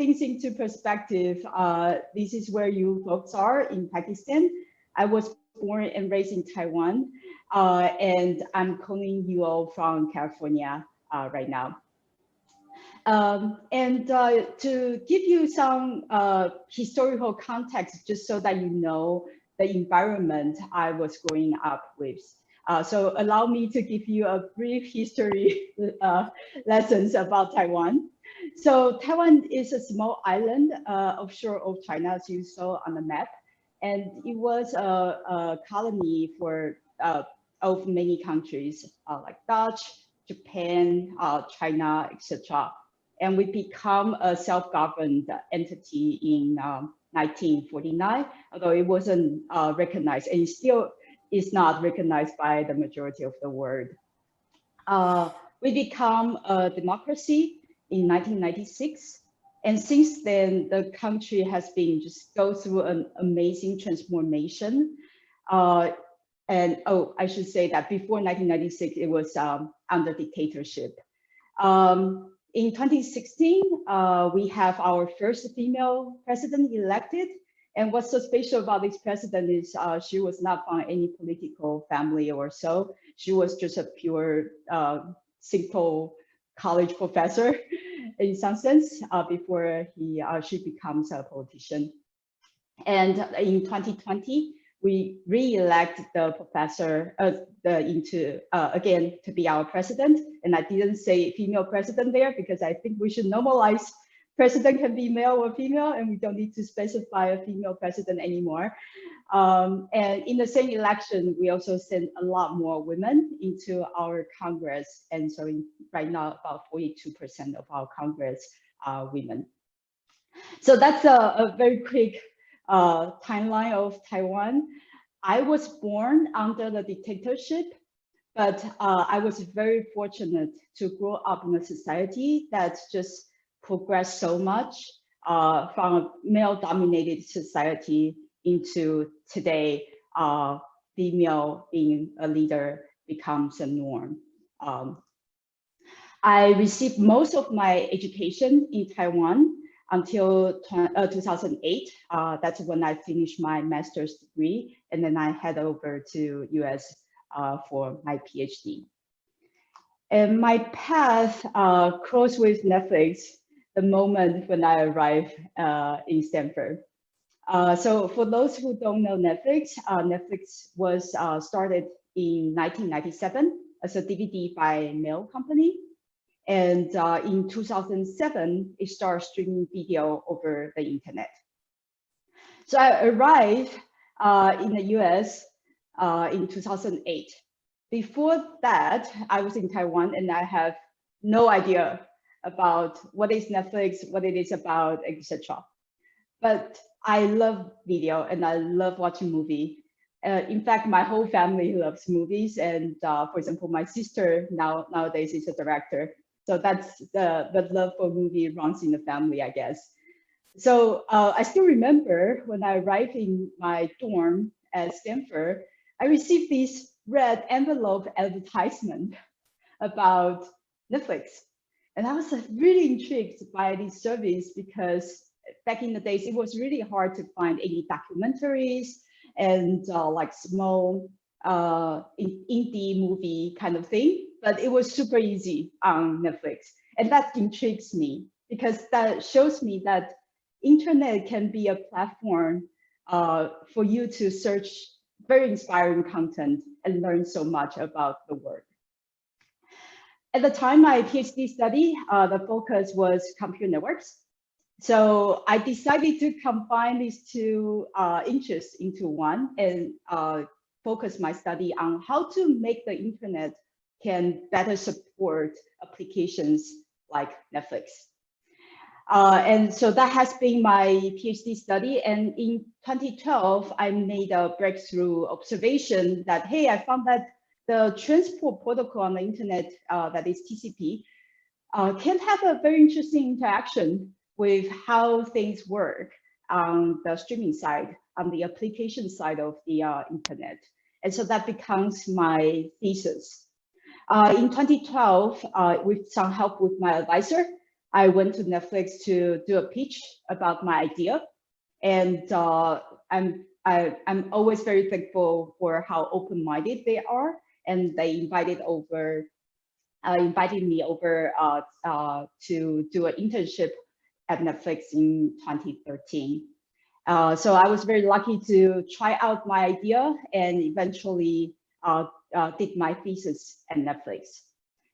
things into perspective, this is where you folks are in Pakistan. I was born and raised in Taiwan, and I'm calling you all from California right now. To give you some historical context, just so that you know the environment I was growing up with. So allow me to give you a brief history lessons about Taiwan. So Taiwan is a small island offshore of China, as you saw on the map. And it was a colony for of many countries like Dutch, Japan, China, etc. And we become a self-governed entity in 1949, although it wasn't recognized, and it still is not recognized by the majority of the world. We become a democracy in 1996. And since then, the country has been just go through an amazing transformation. And oh, I should say that before 1996, it was under dictatorship. In 2016, we have our first female president elected. And what's so special about this president is she was not from any political family or so. She was just a pure, simple college professor in some sense before she becomes a politician. And in 2020, we re-elect the professor again to be our president. And I didn't say female president there because I think we should normalize president can be male or female, and we don't need to specify a female president anymore. And in the same election, we also sent a lot more women into our Congress. And so right now, about 42% of our Congress are women. So that's a very quick timeline of Taiwan. I was born under the dictatorship, but I was very fortunate to grow up in a society that's just progressed so much from a male-dominated society into today, female being a leader becomes a norm. I received most of my education in Taiwan until 2008. That's when I finished my master's degree, and then I head over to US for my PhD. And my path crossed with Netflix the moment when I arrived in Stanford. So for those who don't know Netflix, Netflix was started in 1997 as a DVD by mail company. And in 2007, it started streaming video over the internet. So I arrived in the US in 2008. Before that, I was in Taiwan and I have no idea about what is Netflix, what it is about, etc. But I love video and I love watching movies. In fact, my whole family loves movies. And for example, my sister nowadays is a director. So that's the love for movie runs in the family, I guess. So I still remember when I arrived in my dorm at Stanford, I received this red envelope advertisement about Netflix. And I was really intrigued by this service because back in the days, it was really hard to find any documentaries and like small indie movie kind of thing, but it was super easy on Netflix. And that intrigues me because that shows me that internet can be a platform for you to search very inspiring content and learn so much about the world. At the time, my PhD study, the focus was computer networks. So I decided to combine these two interests into one and focus my study on how to make the internet can better support applications like Netflix. And so that has been my PhD study. And in 2012, I made a breakthrough observation that, hey, I found that the transport protocol on the internet, that is TCP, can have a very interesting interaction with how things work on the streaming side, on the application side of the internet. And so that becomes my thesis. In 2012, with some help with my advisor, I went to Netflix to do a pitch about my idea. And I'm always very thankful for how open-minded they are. And they invited me over to do an internship at Netflix in 2013. So I was very lucky to try out my idea and eventually did my thesis at Netflix.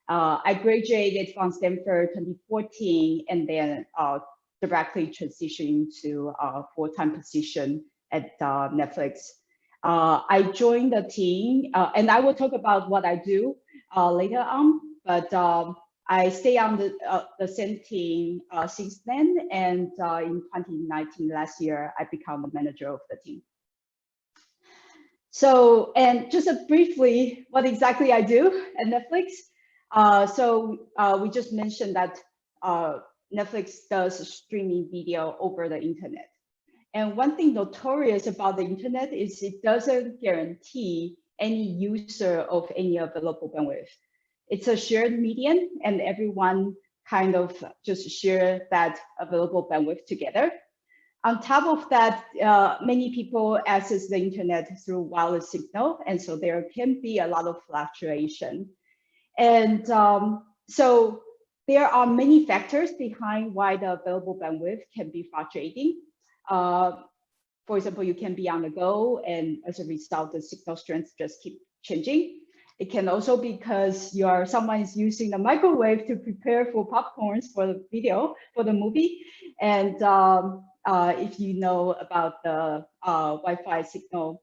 I graduated from Stanford 2014 and then directly transitioned to a full-time position at Netflix. I joined the team, and I will talk about what I do later on, but I stay on the same team since then, and in 2019, last year, I became the manager of the team. So, and just briefly, what exactly I do at Netflix. We just mentioned that Netflix does streaming video over the internet. And one thing notorious about the internet is it doesn't guarantee any user of any available bandwidth. It's a shared medium and everyone kind of just share that available bandwidth together. On top of that, many people access the internet through wireless signal. And so there can be a lot of fluctuation. And so there are many factors behind why the available bandwidth can be fluctuating. For example, you can be on the go, and as a result, the signal strength just keep changing. It can also be because someone is using the microwave to prepare for popcorns for the video, for the movie. And if you know about the Wi-Fi signal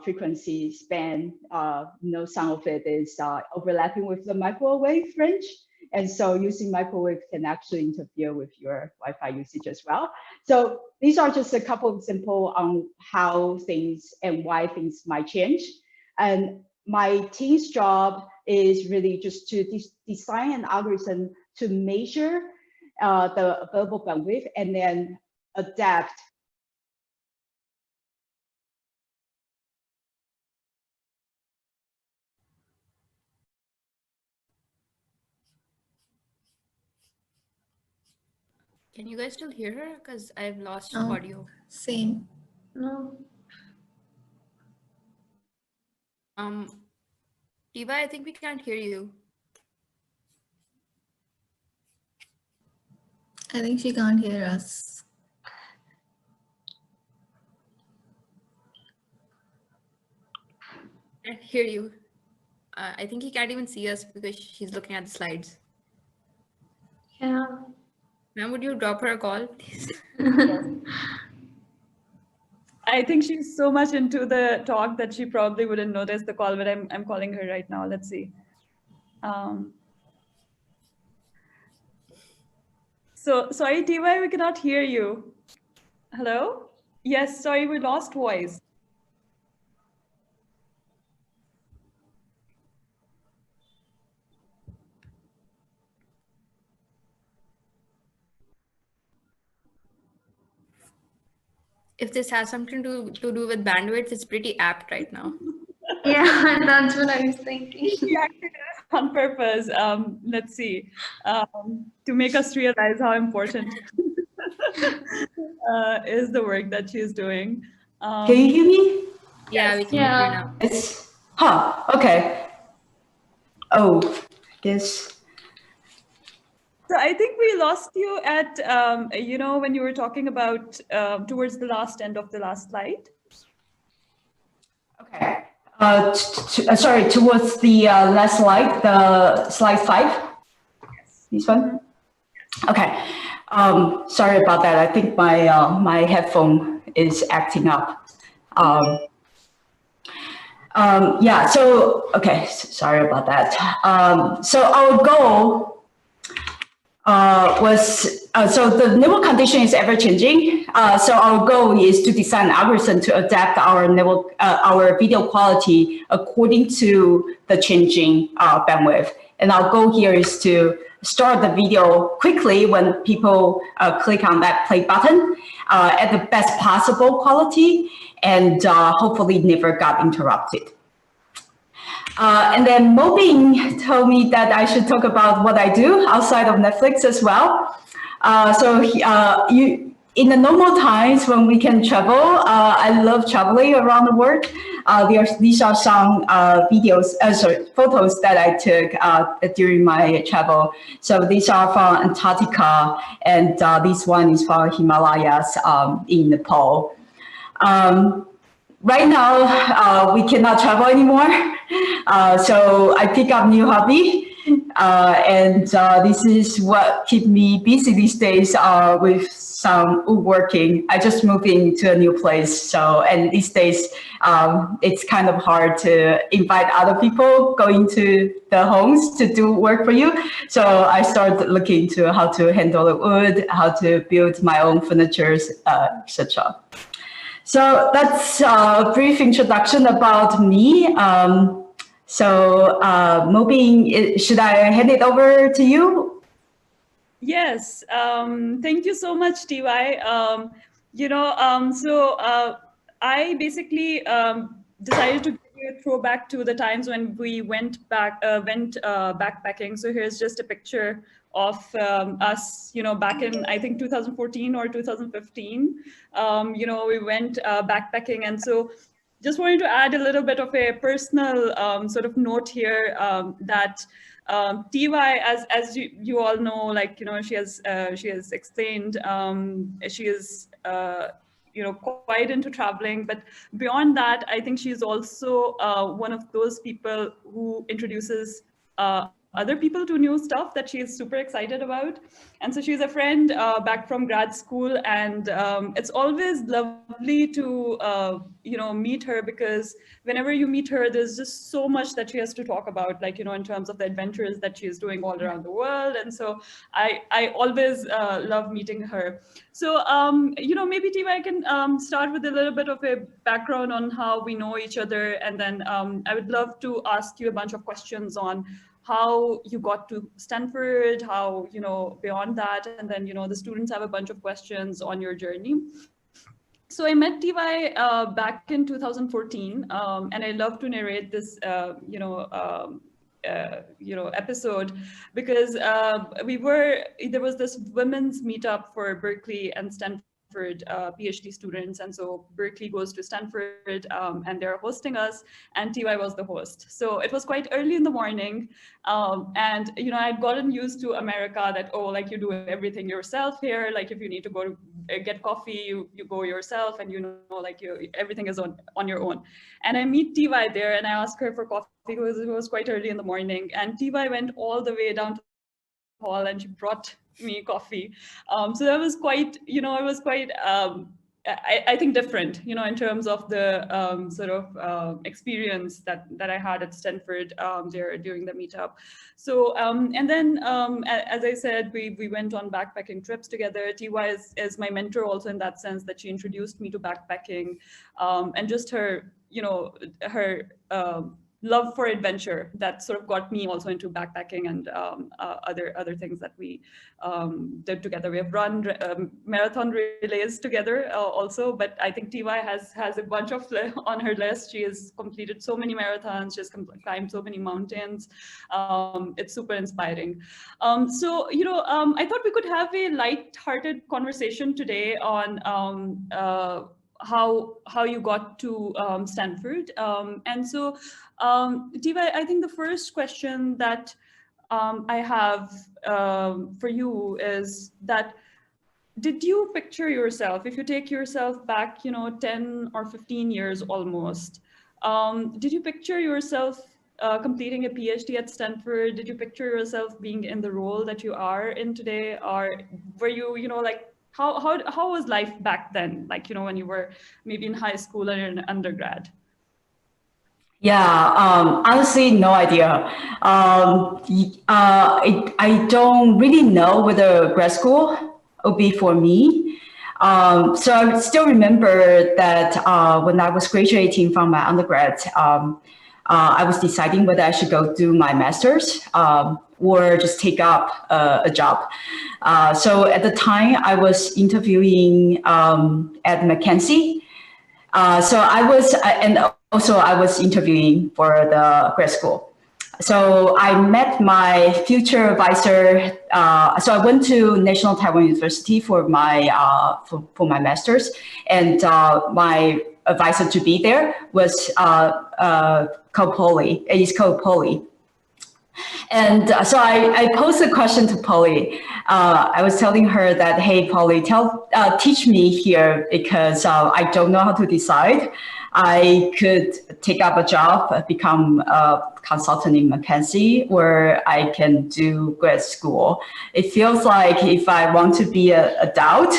frequency span, some of it is overlapping with the microwave range. And so using microwave can actually interfere with your Wi-Fi usage as well. So these are just a couple of examples on how things and why things might change. And my team's job is really just to design an algorithm to measure the available bandwidth and then adapt. Can you guys still hear her? Because I've lost audio. Same. No. Tiva, I think we can't hear you. I think she can't hear us. I can't hear you. I think he can't even see us because she's looking at the slides. Yeah. Ma'am, would you drop her a call, please? I think she's so much into the talk that she probably wouldn't notice the call, but I'm calling her right now. Let's see. So sorry, Tiva, we cannot hear you. Hello? Yes, sorry, we lost voice. If this has something to do with bandwidth, it's pretty apt right now. Yeah, that's what I was thinking. She acted on purpose. Let's see, to make us realize how important is the work that she's doing. Can you hear me? Yeah, we can hear you now. It's, okay. Oh, yes. So I think we lost you at, when you were talking about towards the last end of the last slide. Okay. Sorry, towards the last slide, the slide 5. Yes. This one? Okay. Sorry about that. I think my headphone is acting up. Yeah, so, okay, sorry about that. So our goal so the network condition is ever changing. So our goal is to design an algorithm to adapt our network, our video quality according to the changing bandwidth. And our goal here is to start the video quickly when people click on that play button at the best possible quality and hopefully never got interrupted. And then Mobing told me that I should talk about what I do outside of Netflix as well. In the normal times when we can travel, I love traveling around the world. These are some photos that I took during my travel. So these are from Antarctica, and this one is from Himalayas in Nepal. Right now, we cannot travel anymore, so I pick up new hobby. This is what keep me busy these days with some woodworking. I just moved into a new place, and these days it's kind of hard to invite other people going to the homes to do work for you. So I started looking into how to handle the wood, how to build my own furniture, etc. So that's a brief introduction about me. Mobing, should I hand it over to you? Yes, thank you so much, TY. I basically decided to give you a throwback to the times when we went backpacking. So here's just a picture of us, back in, I think, 2014 or 2015. We went backpacking, and so just wanted to add a little bit of a personal sort of note here that TY, as you all know, like, she has explained, she is quite into traveling, but beyond that, I think she's also one of those people who introduces other people to new stuff that she is super excited about. And so she's a friend back from grad school, and it's always lovely to meet her, because whenever you meet her, there's just so much that she has to talk about, like, in terms of the adventures that she is doing all around the world. And so I always love meeting her. So maybe TY can start with a little bit of a background on how we know each other, and then I would love to ask you a bunch of questions on how you got to Stanford, how, beyond that, and then, the students have a bunch of questions on your journey. So I met TY back in 2014, and I love to narrate this, episode, because there was this women's meetup for Berkeley and Stanford PhD students, and so Berkeley goes to Stanford, and they're hosting us, and TY was the host. So it was quite early in the morning, and I'd gotten used to America, that, oh, like, you do everything yourself here, like if you need to go to get coffee, you go yourself, and like, everything is on your own. And I meet TY there, and I ask her for coffee because it was quite early in the morning, and TY went all the way down to the hall, and she brought me coffee. So that was quite, it was quite, I think, different, in terms of the sort of experience that I had at Stanford there during the meetup. So, and then, as I said, we went on backpacking trips together. TY is my mentor also, in that sense that she introduced me to backpacking, and just her, her love for adventure that sort of got me also into backpacking and other things that we did together. We have run marathon relays together also, but I think TY has a bunch of on her list. She has completed so many marathons, she's climbed so many mountains. It's super inspiring. I thought we could have a light-hearted conversation today on how you got to Stanford. And so, TY, I think the first question that I have for you is that, did you picture yourself, if you take yourself back, 10 or 15 years almost, did you picture yourself completing a PhD at Stanford? Did you picture yourself being in the role that you are in today? Or were you, like, how was life back then? Like, when you were maybe in high school or in undergrad? Yeah, honestly, no idea. I don't really know whether grad school would be for me. So I still remember that when I was graduating from my undergrad, I was deciding whether I should go do my master's or just take up a job. So at the time, I was interviewing at McKinsey. So I was, and also I was interviewing for the grad school. So I met my future advisor. So I went to National Taiwan University for my for my master's, and my advisor to be there was Co-Poly, East Co-Poly. And so I posed a question to Polly. I was telling her that, hey, Polly, teach me here because I don't know how to decide. I could take up a job, become a consultant in McKinsey, or I can do grad school. It feels like if I want to be a doubt,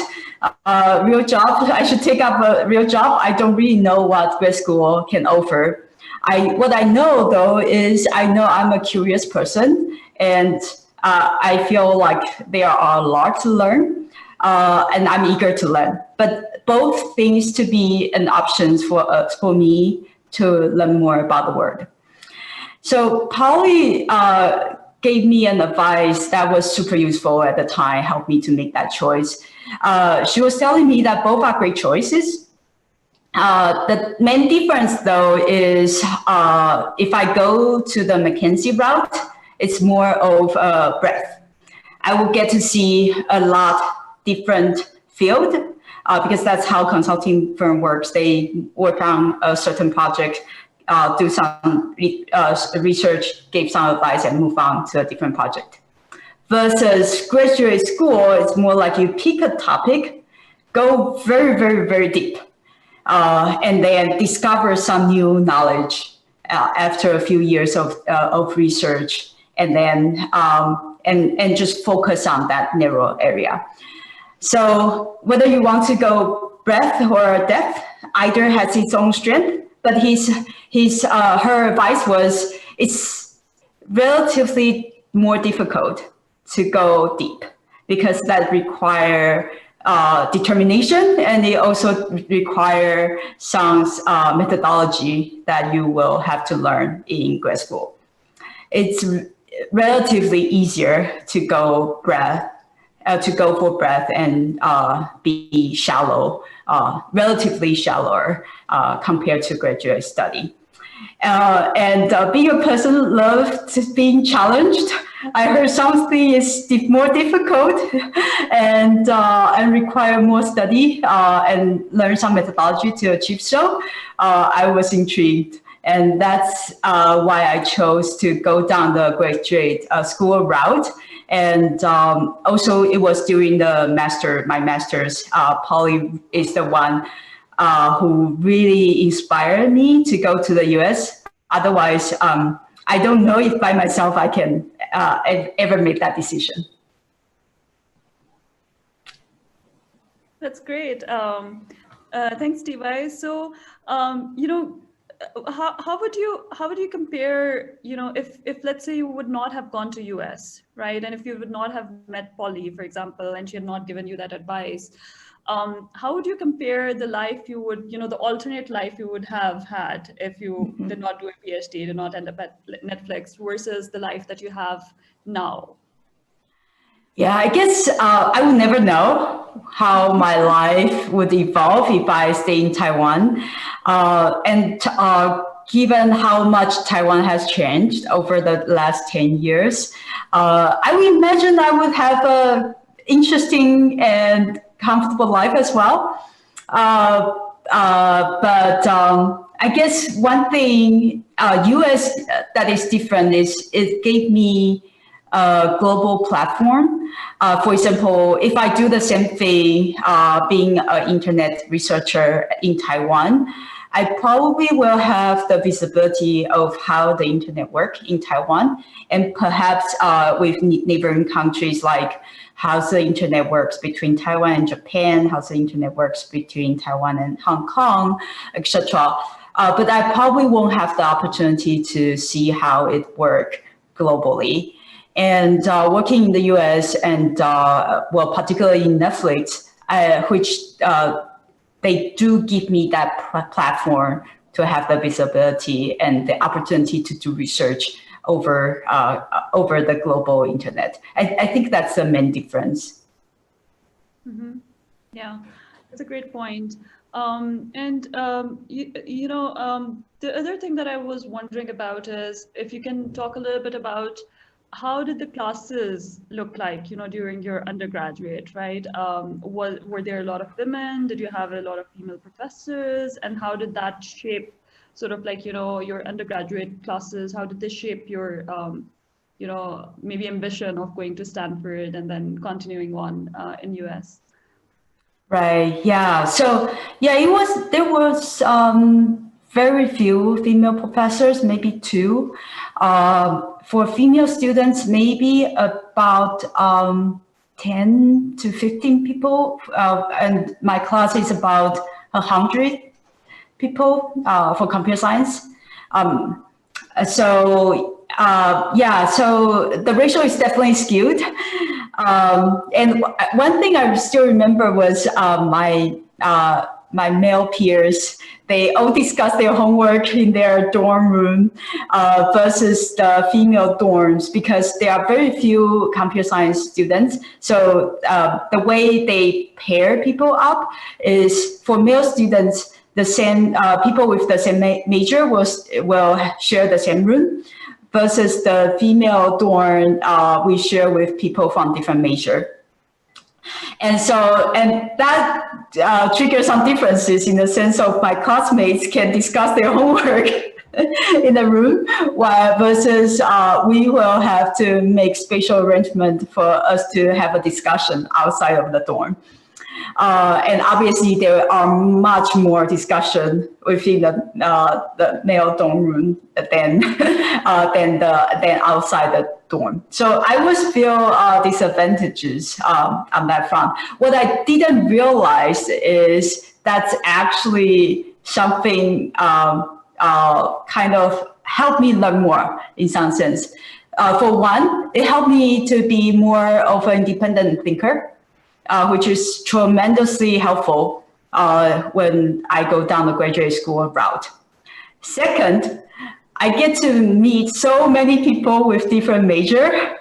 real job, I should take up a real job. I don't really know what grad school can offer. What I know though is I know I'm a curious person, and I feel like there are a lot to learn, and I'm eager to learn. But both things to be an option for me to learn more about the world. So Polly gave me an advice that was super useful at the time, helped me to make that choice. She was telling me that both are great choices. The main difference, though, is if I go to the McKinsey route, it's more of breadth. I will get to see a lot different field because that's how consulting firm works. They work on a certain project, do some research, give some advice, and move on to a different project. Versus graduate school, it's more like you pick a topic, go very, very, very deep. And then discover some new knowledge after a few years of research, and then and just focus on that narrow area. So whether you want to go breadth or depth, either has its own strength. But her advice was it's relatively more difficult to go deep because that require determination, and they also require some methodology that you will have to learn in grad school. It's relatively easier to go for breadth and be shallow, relatively shallower compared to graduate study. And being a person loves being challenged. I heard something is more difficult and require more study and learn some methodology to achieve so. I was intrigued, and that's why I chose to go down the graduate school route. And also, it was during my master's. Polly is the one who really inspired me to go to the US. Otherwise, I don't know if by myself I can ever make that decision. That's great. Thanks, T.Y. So, you know, how would you compare, you know, if let's say you would not have gone to US, right? And if you would not have met Polly, for example, and she had not given you that advice, how would you compare the life you would, you know, the alternate life you would have had if you did not do a PhD, did not end up at Netflix, versus the life that you have now? Yeah, I guess I would never know how my life would evolve if I stay in Taiwan. And given how much Taiwan has changed over the last 10 years, I would imagine I would have an interesting and comfortable life as well. But I guess one thing US that is different is it gave me a global platform. For example, if I do the same thing, being an internet researcher in Taiwan, I probably will have the visibility of how the internet works in Taiwan, and perhaps with neighboring countries, like how the internet works between Taiwan and Japan, how the internet works between Taiwan and Hong Kong, etc. But I probably won't have the opportunity to see how it works globally. And working in the US and, well, particularly in Netflix, which they do give me that platform to have the visibility and the opportunity to do research over the global internet. I think that's the main difference. Mm-hmm. Yeah. That's a great point. The other thing that I was wondering about is if you can talk a little bit about how did the classes look like, during your undergraduate, right? Were there a lot of women? Did you have a lot of female professors? And how did that shape sort of like, your undergraduate classes? How did they shape your, maybe ambition of going to Stanford and then continuing on in US? Right. Yeah. So yeah, there was very few female professors, maybe two. For female students, maybe about 10 to 15 people, and my class is about 100 people for computer science. So the ratio is definitely skewed. And one thing I still remember was my male peers. They all discuss their homework in their dorm room versus the female dorms because there are very few computer science students. So the way they pair people up is for male students, the same people with the same major will share the same room, versus the female dorm we share with people from different major. And that triggers some differences in the sense of my classmates can discuss their homework in the room, while versus we will have to make special arrangement for us to have a discussion outside of the dorm. And obviously, there are much more discussion within the male dorm room than outside the dorm. So I always feel disadvantages on that front. What I didn't realize is that's actually something kind of helped me learn more in some sense. For one, it helped me to be more of an independent thinker. Which is tremendously helpful when I go down the graduate school route. Second, I get to meet so many people with different major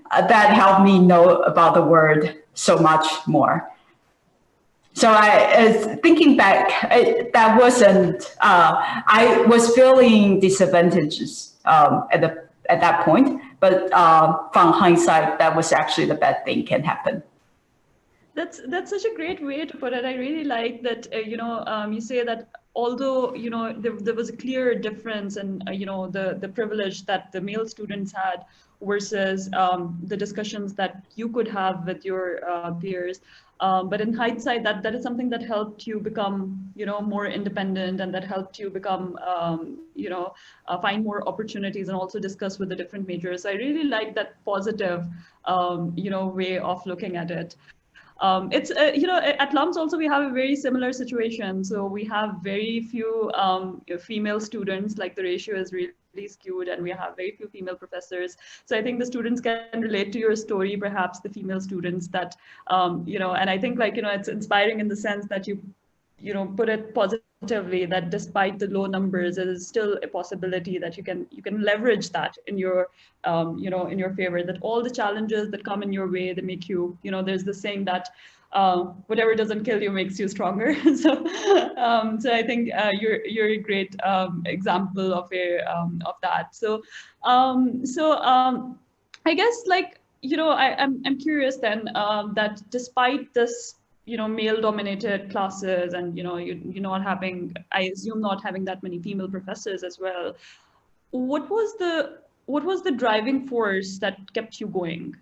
that help me know about the world so much more. So thinking back, that wasn't, I was feeling disadvantages at that point, but from hindsight, that was actually the bad thing can happen. That's such a great way to put it. I really like that, you say that although, there was a clear difference in, the privilege that the male students had versus the discussions that you could have with your peers. But in hindsight, that is something that helped you become, more independent, and that helped you become, find more opportunities and also discuss with the different majors. I really like that positive, way of looking at it. It's, at LUMS also we have a very similar situation. So we have very few female students, like the ratio is really skewed, and we have very few female professors. So I think the students can relate to your story, perhaps the female students that, and I think it's inspiring in the sense that you put it positively, that despite the low numbers, there is still a possibility that you can leverage that in your, in your favor, that all the challenges that come in your way, they make you, there's this saying that whatever doesn't kill you makes you stronger. So I think you're a great example of that. So I guess I'm curious then that despite this male dominated classes and you not having, I assume, not having that many female professors as well, what was the driving force that kept you going?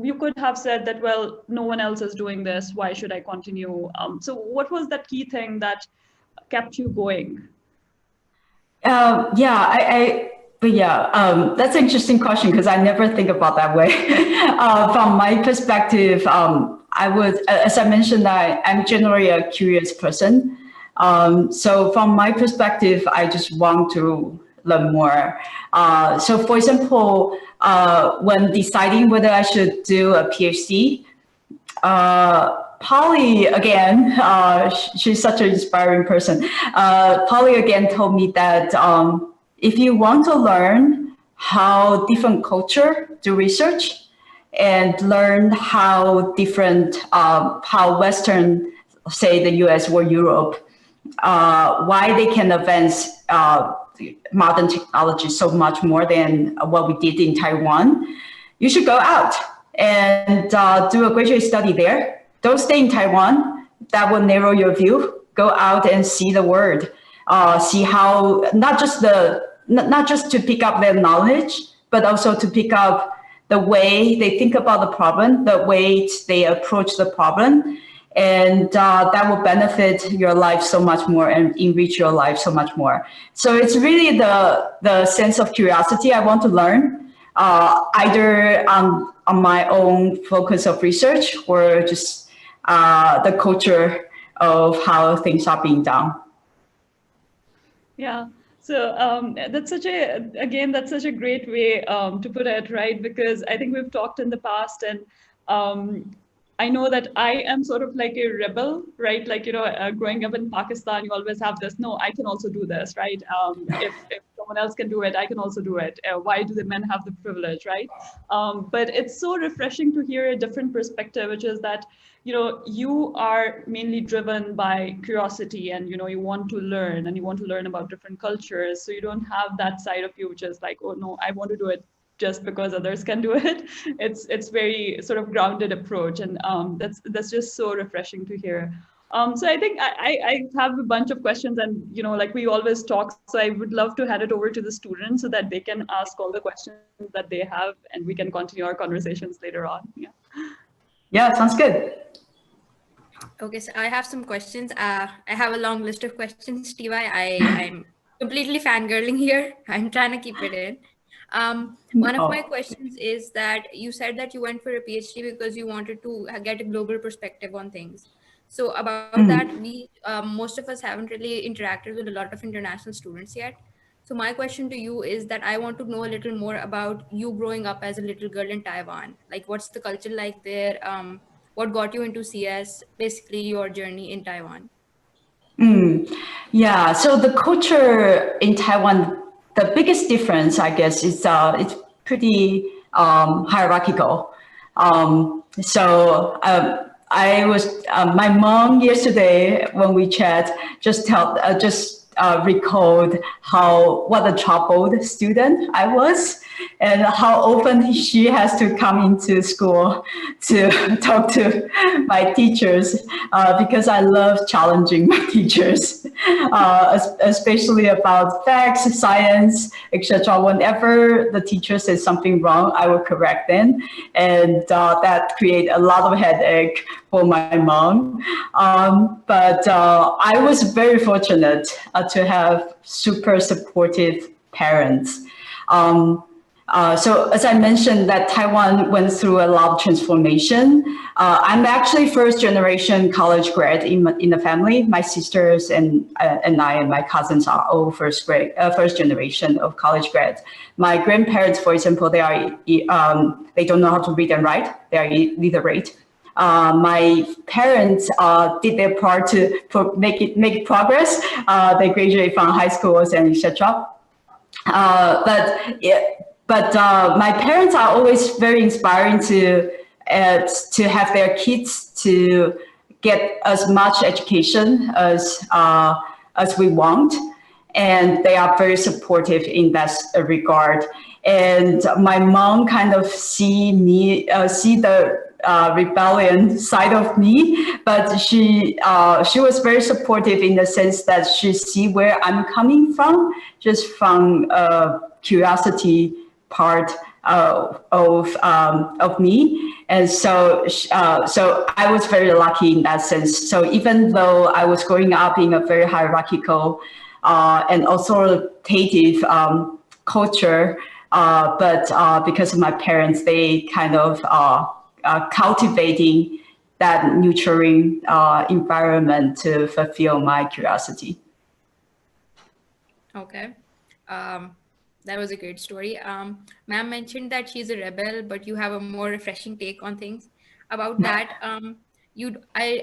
You could have said that, well, no one else is doing this, why should I continue? So what was that key thing that kept you going? That's an interesting question because I never think about that way. From my perspective, I would, as I mentioned, I'm generally a curious person. So from my perspective, I just want to learn more. So for example, when deciding whether I should do a PhD, Polly, again, she's such an inspiring person. Polly again told me that if you want to learn how different culture do research, and learn how different, how Western, say the US or Europe, why they can advance modern technology so much more than what we did in Taiwan, you should go out and do a graduate study there. Don't stay in Taiwan. That will narrow your view. Go out and see the world. See how not just to pick up their knowledge, but also to pick up the way they think about the problem, the way they approach the problem. And that will benefit your life so much more and enrich your life so much more. So it's really the sense of curiosity I want to learn, either on my own focus of research or just the culture of how things are being done. Yeah. So that's such a great way to put it, right? Because I think we've talked in the past, and I know that I am sort of like a rebel, right? Like, growing up in Pakistan, you always have this, no, I can also do this, right? If someone else can do it, I can also do it. Why do the men have the privilege, right? But it's so refreshing to hear a different perspective, which is that, you are mainly driven by curiosity, and, you want to learn, and you want to learn about different cultures. So you don't have that side of you, which is like, oh no, I want to do it just because others can do it. It's very sort of grounded approach, and that's just so refreshing to hear. So I think I have a bunch of questions, and like we always talk, so I would love to hand it over to the students so that they can ask all the questions that they have, and we can continue our conversations later on. Yeah, sounds good. Okay, so I have some questions. I have a long list of questions, TY. I'm completely fangirling here. I'm trying to keep it in. One of my questions is that you said that you went for a PhD because you wanted to get a global perspective on things. So about that, we most of us haven't really interacted with a lot of international students yet. So my question to you is that I want to know a little more about you growing up as a little girl in Taiwan. Like, what's the culture like there? What got you into CS? Basically, your journey in Taiwan. Yeah, so the culture in Taiwan, the biggest difference, I guess, is it's pretty hierarchical. I was my mom yesterday when we chat just recalled what a troubled student I was, and how often she has to come into school to talk to my teachers, because I love challenging my teachers, especially about facts, science, etc. Whenever the teacher says something wrong, I will correct them, and that create a lot of headache for my mom. But I was very fortunate to have super supportive parents. So as I mentioned, that Taiwan went through a lot of transformation. I'm actually first generation college grad in the family. My sisters and I and my cousins are all first generation of college grads. My grandparents, for example, they don't know how to read and write. They are illiterate. My parents did their part to make progress. They graduated from high schools and etc. But my parents are always very inspiring to have their kids to get as much education as we want, and they are very supportive in that regard. And my mom kind of see the rebellion side of me, but she was very supportive in the sense that she see where I'm coming from, just from curiosity part of me. And so I was very lucky in that sense. So even though I was growing up in a very hierarchical and authoritative culture, but because of my parents, they kind of cultivating that nurturing environment to fulfill my curiosity. Okay. That was a great story. Ma'am mentioned that she's a rebel, but you have a more refreshing take on things. About that, I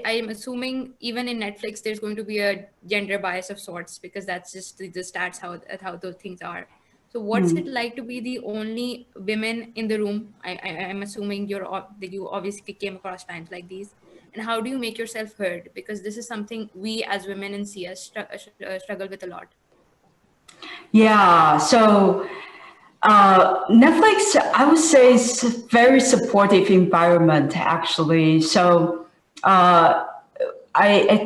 am assuming even in Netflix, there's going to be a gender bias of sorts, because that's just the stats how those things are. So what's it like to be the only women in the room? I'm assuming that you obviously came across times like these. And how do you make yourself heard? Because this is something we as women in CS struggle with a lot. Yeah, so Netflix, I would say, is a very supportive environment, actually. So I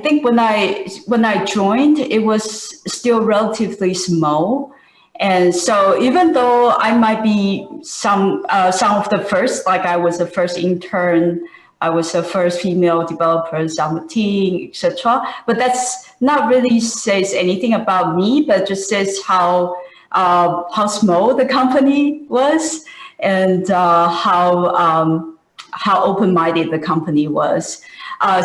think when I joined, it was still relatively small. And so even though I might be some of the first, like I was the first intern, I was the first female developers on the team, etc. But that's not really says anything about me, but just says how small the company was and how open-minded the company was.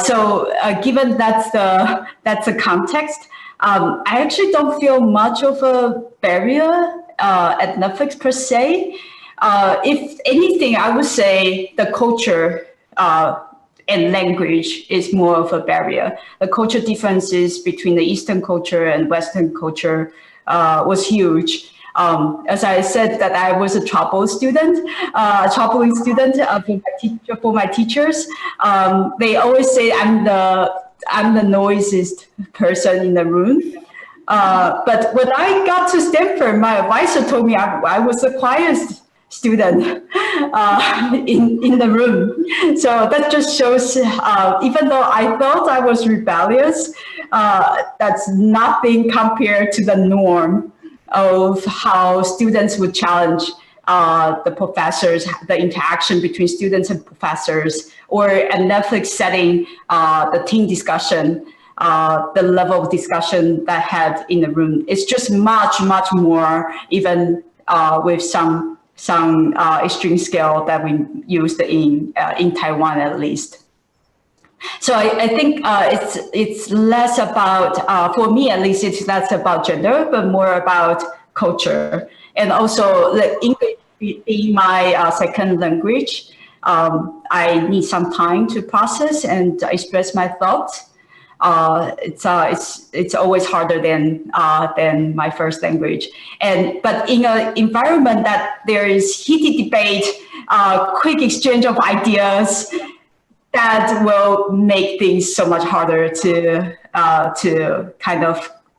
So given that's the context, I actually don't feel much of a barrier at Netflix per se. If anything, I would say the culture and language is more of a barrier. The culture differences between the Eastern culture and Western culture was huge. As I said, that I was a troubling student for my teachers. They always say I'm the noisiest person in the room. But when I got to Stanford, my advisor told me I was the quietest student in the room. So that just shows, even though I thought I was rebellious, that's nothing compared to the norm of how students would challenge the professors, the interaction between students and professors, or a Netflix setting, the team discussion, the level of discussion that had in the room. It's just much, much more, even with some extreme scale that we used in Taiwan at least. So I think it's less about, for me at least, it's less about gender, but more about culture. And also the English being my second language, I need some time to process and express my thoughts. It's always harder than my first language. But in an environment that there is heated debate, quick exchange of ideas, that will make things so much harder to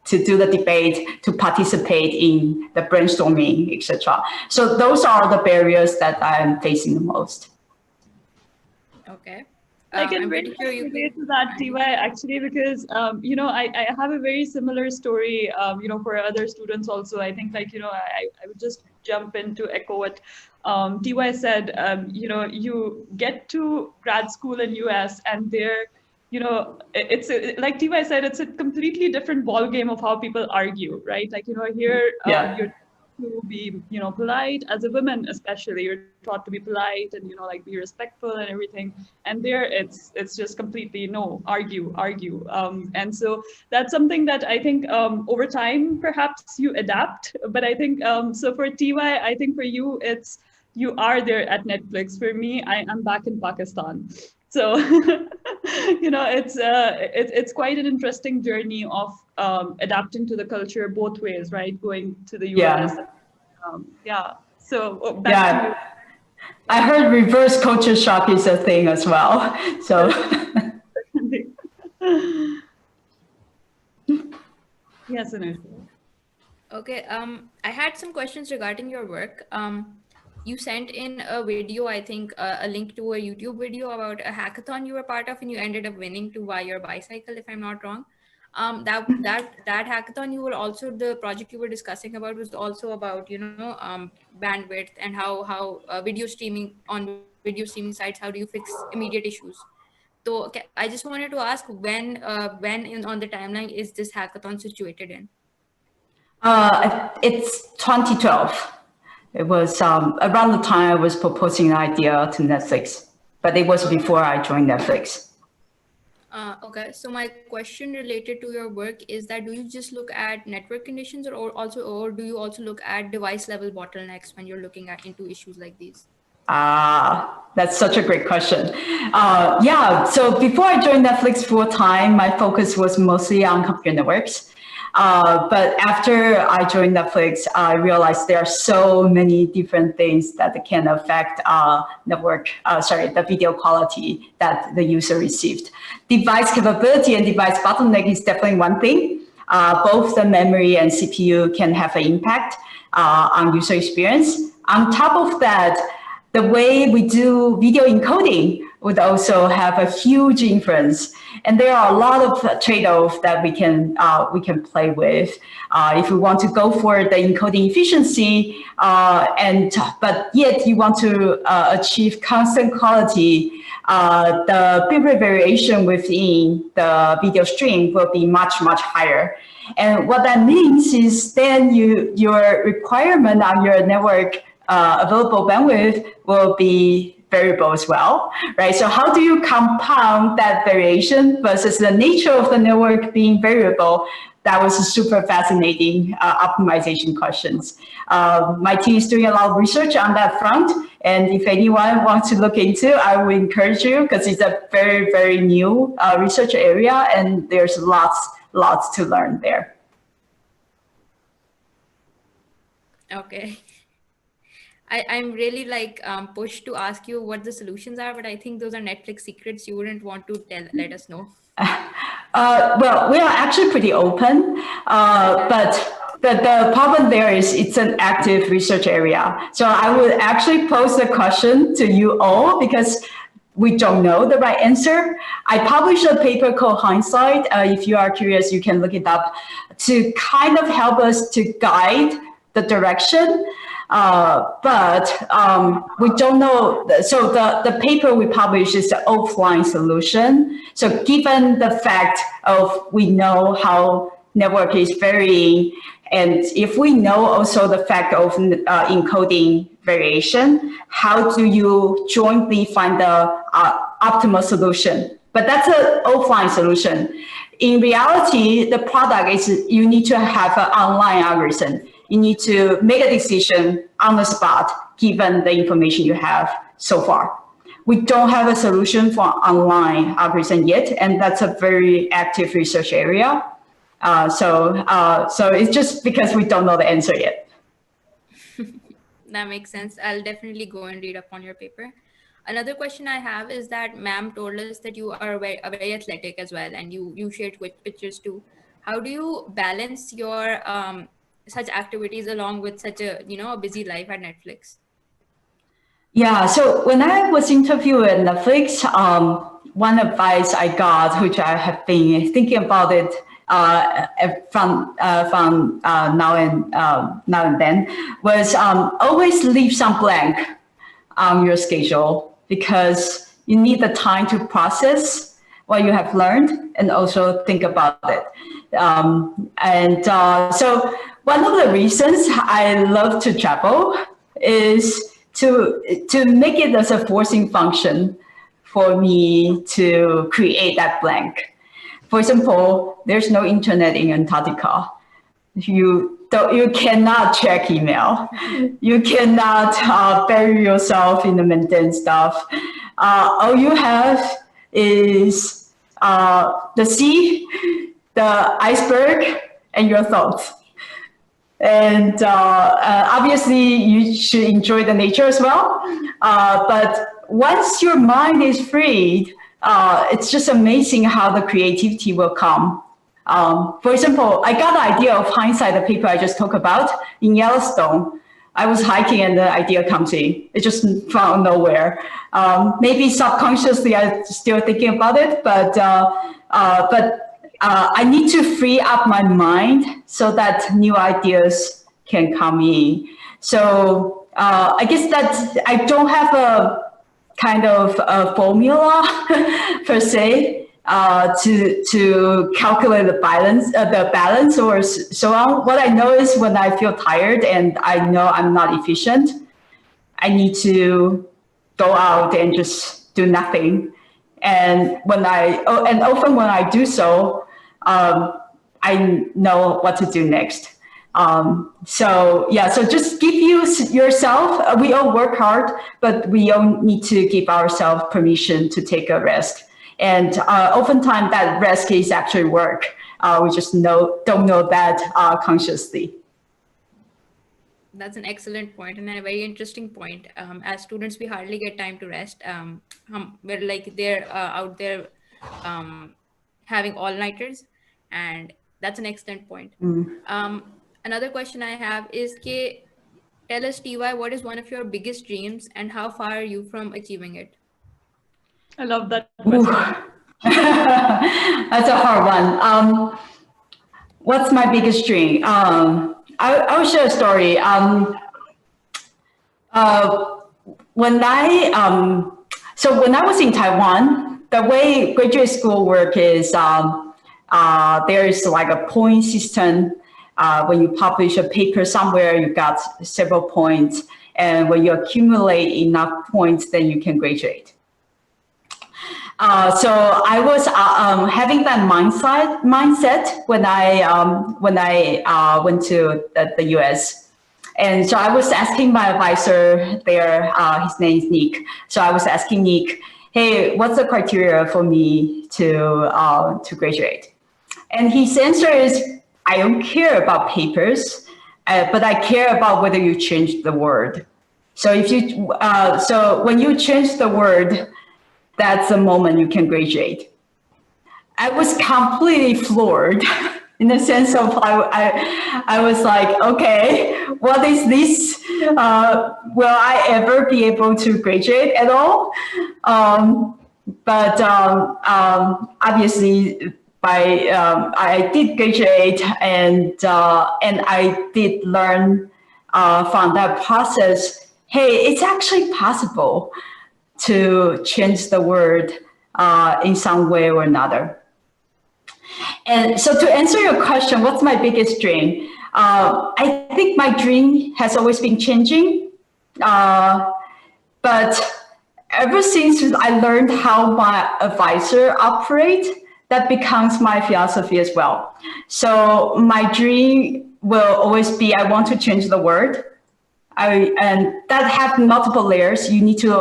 do the debate, to participate in the brainstorming, etc. So those are the barriers that I'm facing the most. Okay. I can very much relate to that, TY, actually, because, I have a very similar story, for other students also. I think, I would just jump in to echo what TY said. You get to grad school in US and there, it's like TY said, it's a completely different ballgame of how people argue, right? Here, you're to be, polite as a woman, especially you're taught to be polite and, be respectful and everything. And there it's just completely argue. And so that's something that I think over time, perhaps you adapt. But I think, so for TY, I think for you, you are there at Netflix. For me, I am back in Pakistan. So, it's quite an interesting journey of adapting to the culture both ways, right? Going to the US. So back to you. I heard reverse culture shock is a thing as well. So. Yes, Anush. Okay. I had some questions regarding your work. You sent in a video, I think, a link to a YouTube video about a hackathon you were part of, and you ended up winning to buy your bicycle, if I'm not wrong. That hackathon, the project you were discussing about was also about, bandwidth and how video streaming sites, how do you fix immediate issues? So I just wanted to ask when on the timeline is this hackathon situated in? It's 2012. It was around the time I was proposing an idea to Netflix, but it was before I joined Netflix. Okay, so my question related to your work is that do you just look at network conditions or do you also look at device level bottlenecks when you're looking into issues like these? That's such a great question. So before I joined Netflix full time, my focus was mostly on computer networks. But after I joined Netflix, I realized there are so many different things that can affect the video quality that the user received. Device capability and device bottleneck is definitely one thing. Both the memory and CPU can have an impact on user experience. On top of that, the way we do video encoding would also have a huge influence. And there are a lot of trade-offs that we can play with. If we want to go for the encoding efficiency, but yet you want to achieve constant quality, the bitrate variation within the video stream will be much, much higher. And what that means is then your requirement on your network available bandwidth will be variable as well, right? So how do you compound that variation versus the nature of the network being variable? That was a super fascinating optimization questions. My team is doing a lot of research on that front. And if anyone wants to look into, I would encourage you, because it's a very, very new research area, and there's lots to learn there. Okay. I'm really like pushed to ask you what the solutions are, but I think those are Netflix secrets you wouldn't want to let us know. Well, we are actually pretty open, but the problem there is it's an active research area. So I would actually pose the question to you all, because we don't know the right answer. I published a paper called Hindsight. If you are curious, you can look it up, to kind of help us to guide the direction. But we don't know. So the paper we published is the offline solution. So given the fact of we know how network is varying, and if we know also the fact of encoding variation, how do you jointly find the optimal solution? But that's an offline solution. In reality, the product is you need to have an online algorithm. You need to make a decision on the spot, given the information you have so far. We don't have a solution for online algorithm yet, and that's a very active research area. So it's just because we don't know the answer yet. That makes sense. I'll definitely go and read up on your paper. Another question I have is that ma'am told us that you are very athletic as well, and you shared pictures too. How do you balance your such activities along with such a a busy life at Netflix? Yeah, so when I was interviewed at Netflix, one advice I got, which I have been thinking about it from now and then, was always leave some blank on your schedule, because you need the time to process what you have learned and also think about it. So one of the reasons I love to travel is to make it as a forcing function for me to create that blank. For example, there's no internet in Antarctica. You cannot check email. You cannot bury yourself in the mundane stuff. All you have is the sea, the iceberg, and your thoughts. And obviously, you should enjoy the nature as well. But once your mind is freed, it's just amazing how the creativity will come. For example, I got the idea of Hindsight, the paper I just talked about, in Yellowstone. I was hiking and the idea comes in. It just from nowhere. Maybe subconsciously I'm still thinking about it, but I need to free up my mind so that new ideas can come in. So I guess that I don't have a kind of a formula per se to calculate the balance or so on. What I know is when I feel tired and I know I'm not efficient, I need to go out and just do nothing. And often when I do so, I know what to do next. So just give yourself, we all work hard, but we all need to give ourselves permission to take a rest. And oftentimes that rest is actually work. We just don't know that consciously. That's an excellent point and a very interesting point. As students, we hardly get time to rest. We're like they're out there having all-nighters, and that's an excellent point. Another question I have is, tell us, TY, what is one of your biggest dreams and how far are you from achieving it? I love that question. That's a hard one. What's my biggest dream? I will share a story. When I was in Taiwan, the way graduate school work is there is like a point system. When you publish a paper somewhere, you got several points, and when you accumulate enough points, then you can graduate. So I was having that mindset when I went to the US, and so I was asking my advisor there. His name is Nick. So I was asking Nick, "Hey, what's the criteria for me to graduate?" And his answer is, "I don't care about papers, but I care about whether you change the word. So if you so when you change the word, that's the moment you can graduate." I was completely floored in the sense of I was like, okay, what is this? Will I ever be able to graduate at all? But obviously, I did graduate, and I did learn from that process. Hey, it's actually possible to change the word in some way or another. And so to answer your question, what's my biggest dream? I think my dream has always been changing. But ever since I learned how my advisor operates, that becomes my philosophy as well. So my dream will always be, I want to change the world. And that have multiple layers. You need to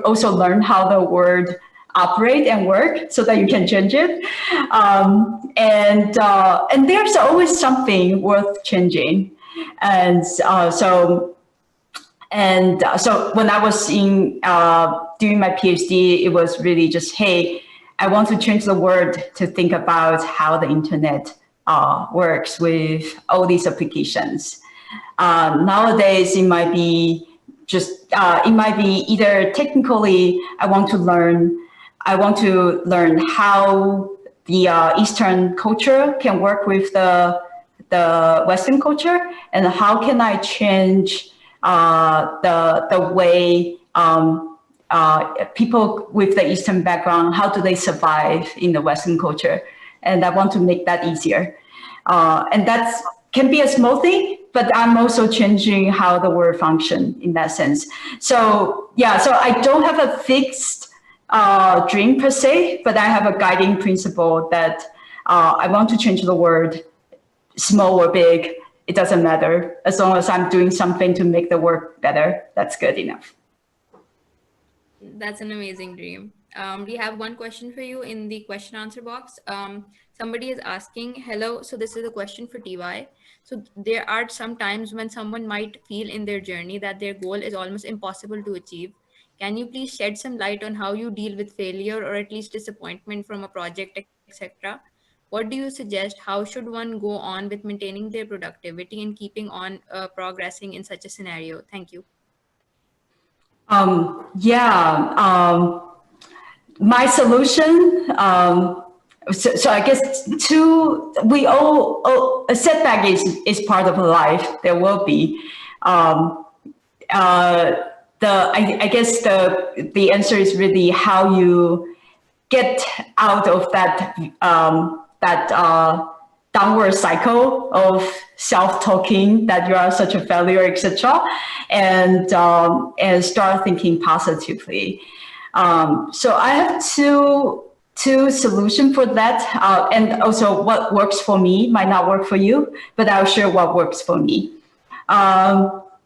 also learn how the word operate and work so that you can change it. And there's always something worth changing. And so when I was doing my PhD, it was really just, hey, I want to change the world to think about how the internet works with all these applications. Nowadays, it might be either technically, I want to learn how the Eastern culture can work with the Western culture, and how can I change the way people with the Eastern background, how do they survive in the Western culture? And I want to make that easier. And that can be a small thing, but I'm also changing how the word function in that sense. So yeah, so I don't have a fixed dream per se, but I have a guiding principle that I want to change the word, small or big, it doesn't matter. As long as I'm doing something to make the work better, that's good enough. That's an amazing dream. We have one question for you in the question answer box. Somebody is asking, hello, so this is a question for TY. So there are some times when someone might feel in their journey that their goal is almost impossible to achieve. Can you please shed some light on how you deal with failure or at least disappointment from a project, etc.? What do you suggest? How should one go on with maintaining their productivity and keeping on progressing in such a scenario? Thank you. My solution, so I guess a setback is part of life. There will be. I guess the answer is really how you get out of that downward cycle of self-talking that you are such a failure, etc., and start thinking positively. So I have two solutions for that, and also what works for me might not work for you, but I'll share what works for me.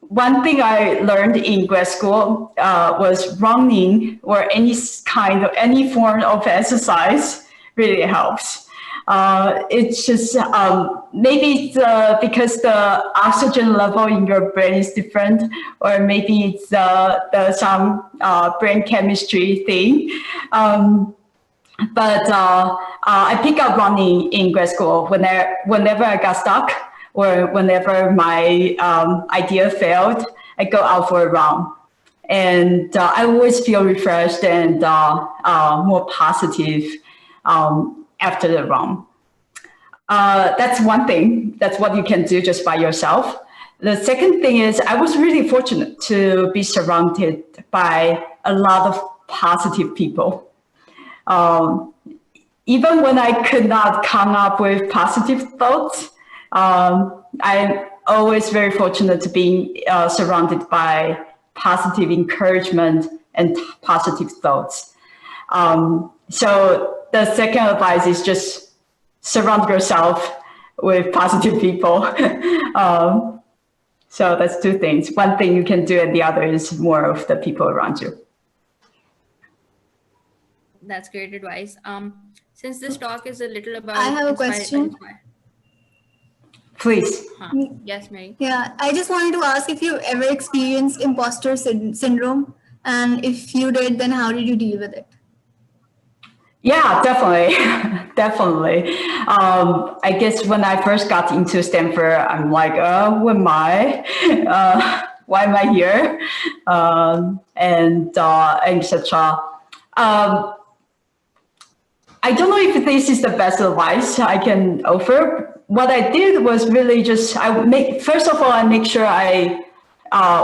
One thing I learned in grad school was running or any form of exercise really helps. It's just maybe it's because the oxygen level in your brain is different, or maybe it's some brain chemistry thing. But I pick up running in grad school whenever I got stuck or whenever my idea failed. I go out for a run, and I always feel refreshed and more positive after the run. That's one thing. That's what you can do just by yourself. The second thing is I was really fortunate to be surrounded by a lot of positive people. Even when I could not come up with positive thoughts, I'm always very fortunate to be surrounded by positive encouragement and positive thoughts. So the second advice is just surround yourself with positive people. So that's two things. One thing you can do, and the other is more of the people around you. That's great advice. Since this talk is a little about... I have a question. Please. Yes, Mary. Yeah, I just wanted to ask if you ever experienced imposter syndrome, and if you did, then how did you deal with it? Yeah, definitely. Definitely. I guess when I first got into Stanford, I'm like, who am I? Why am I here? And etc. I don't know if this is the best advice I can offer. What I did was really just, first of all, I make sure I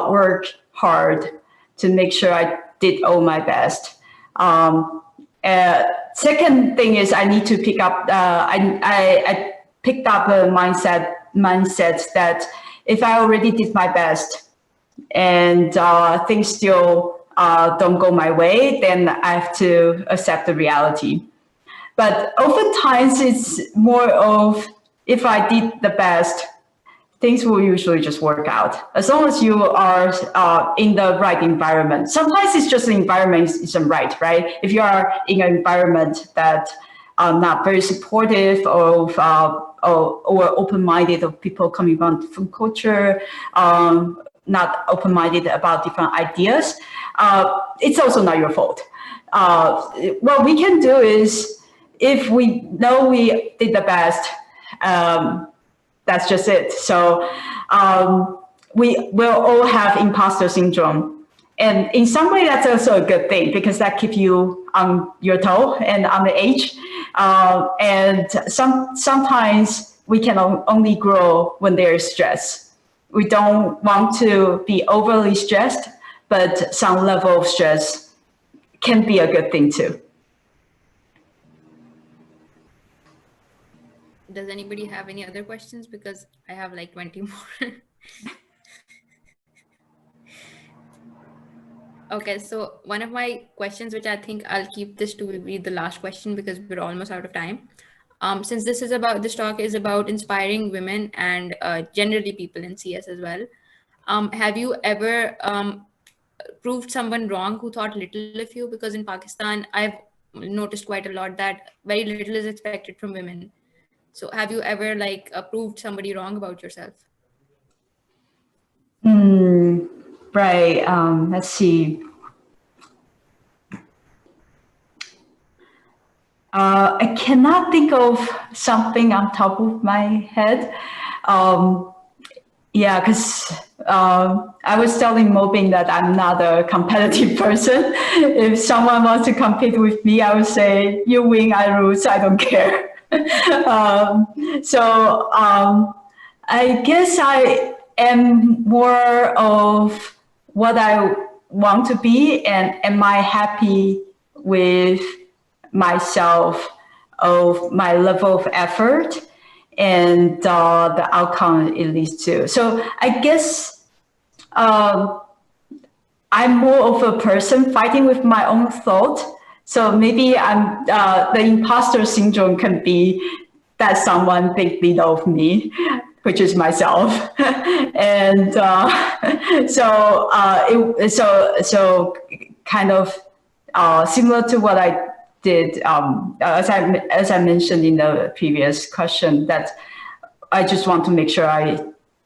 work hard to make sure I did all my best. Second thing is I need to pick up, I picked up a mindset that if I already did my best and things still don't go my way, then I have to accept the reality. But oftentimes it's more of, if I did the best, things will usually just work out. As long as you are in the right environment. Sometimes it's just the environment isn't right? If you are in an environment that are not very supportive of or open-minded of people coming from different culture, not open-minded about different ideas, it's also not your fault. What we can do is, if we know we did the best, that's just it. So we will all have imposter syndrome. And in some way, that's also a good thing, because that keeps you on your toe and on the edge. And sometimes we can only grow when there is stress. We don't want to be overly stressed, but some level of stress can be a good thing too. Does anybody have any other questions? Because I have like 20 more. Okay, so one of my questions, which I think I'll keep this to be the last question because we're almost out of time. Since this talk is about inspiring women and generally people in CS as well. Have you ever proved someone wrong who thought little of you? Because in Pakistan, I've noticed quite a lot that very little is expected from women. So have you ever proved somebody wrong about yourself? Right. Let's see. I cannot think of something on top of my head. Yeah, because I was telling Mobin that I'm not a competitive person. If someone wants to compete with me, I would say, you win, I lose, I don't care. So I guess I am more of what I want to be, and am I happy with myself, of my level of effort, and the outcome it leads to. So I guess I'm more of a person fighting with my own thought. So maybe I'm the imposter syndrome can be that someone thinks little of me, which is myself, and so kind of similar to what I did, as I mentioned in the previous question, that I just want to make sure I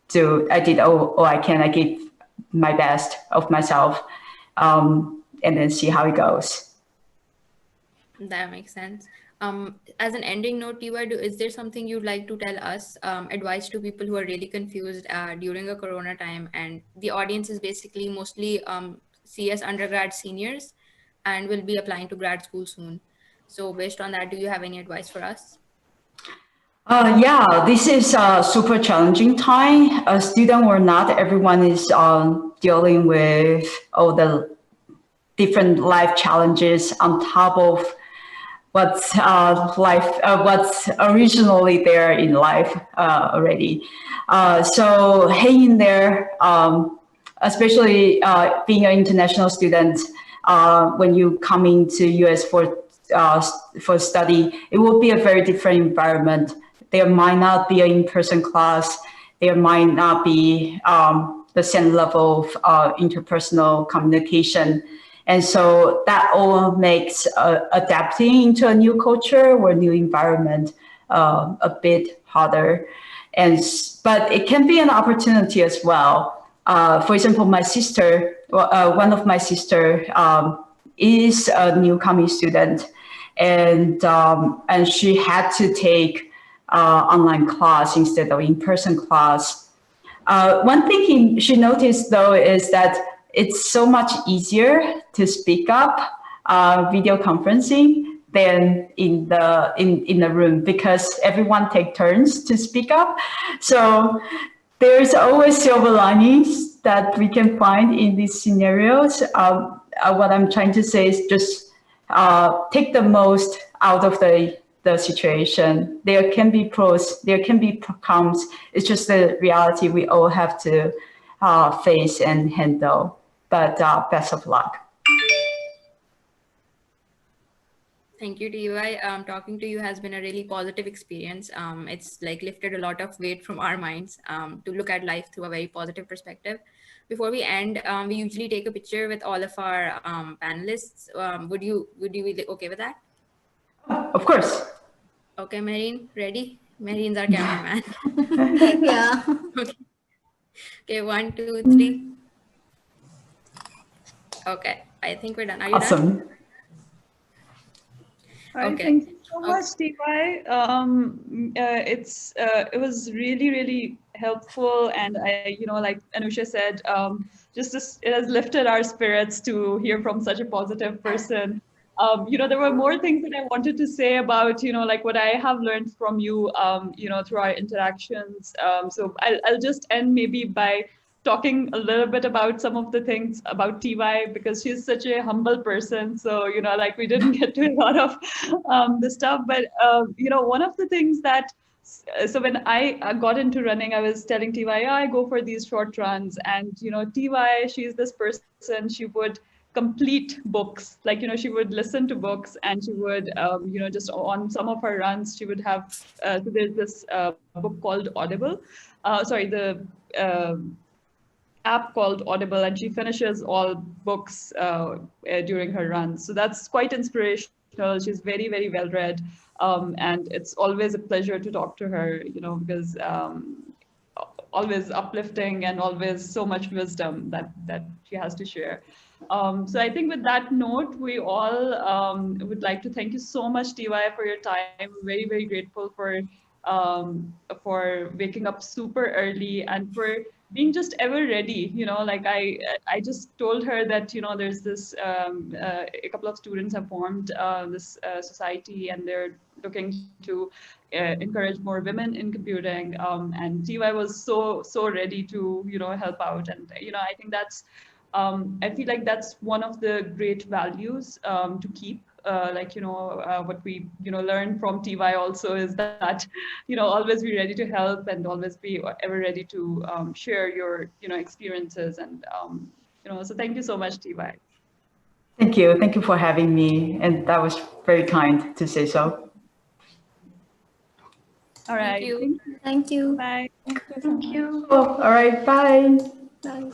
did all I can. I gave my best of myself, and then see how it goes. That makes sense. As an ending note, Tiva, is there something you'd like to tell us, advice to people who are really confused during a Corona time? And the audience is basically mostly CS undergrad seniors and will be applying to grad school soon. So based on that, do you have any advice for us? Yeah, this is a super challenging time. A student or not, everyone is dealing with all the different life challenges on top of what's what's originally there in life already. So hang in there, especially being an international student. When you come into US for study, it will be a very different environment. There might not be an in-person class. There might not be the same level of interpersonal communication. And so that all makes adapting into a new culture or new environment a bit harder. But it can be an opportunity as well. For example, my sister, one of my sister is a new coming student, and she had to take online class instead of in-person class. One thing she noticed though is that it's so much easier to speak up video conferencing than in the room, because everyone take turns to speak up. So there's always silver linings that we can find in these scenarios. What I'm trying to say is just take the most out of the situation. There can be pros, there can be cons. It's just the reality we all have to face and handle. But best of luck. Thank you, Tiva. Talking to you has been a really positive experience. It's like lifted a lot of weight from our minds to look at life through a very positive perspective. Before we end, we usually take a picture with all of our panelists. Would you be okay with that? Of course. Okay, Marine, ready? Marine's our cameraman. Yeah. Okay, 1, 2, 3. Okay, I think we're done. Are you Awesome. done? All right, Okay. thank you so much, T.Y. It was really helpful, and like Anusha said, it has lifted our spirits to hear from such a positive person. There were more things that I wanted to say about, like what I have learned from you, through our interactions. So I'll just end maybe by talking a little bit about some of the things about TY, because she's such a humble person. So, like we didn't get to a lot of the stuff, but, one of the things that, so when I got into running, I was telling TY, I go for these short runs, and, TY, she's this person, she would complete books, like, she would listen to books, and she would, just on some of her runs, she would have, so there's this book called Audible, the app called Audible, and she finishes all books during her runs. So that's quite inspirational. She's very well read, and it's always a pleasure to talk to her, because always uplifting and always so much wisdom that she has to share. So I think with that note, we all would like to thank you so much, TY, for your time. Very grateful for waking up super early and for being just ever ready. Like I just told her that, there's this, a couple of students have formed this society, and they're looking to encourage more women in computing. And TY was so ready to, help out. And, I think that's, I feel like that's one of the great values to keep. What we learn from TY also is that always be ready to help, and always be ever ready to share your experiences, and so thank you so much, TY. Thank you for having me, and that was very kind to say so. All right, Thank you. Thank you. Bye. Thank you. Oh, all right, bye. Bye.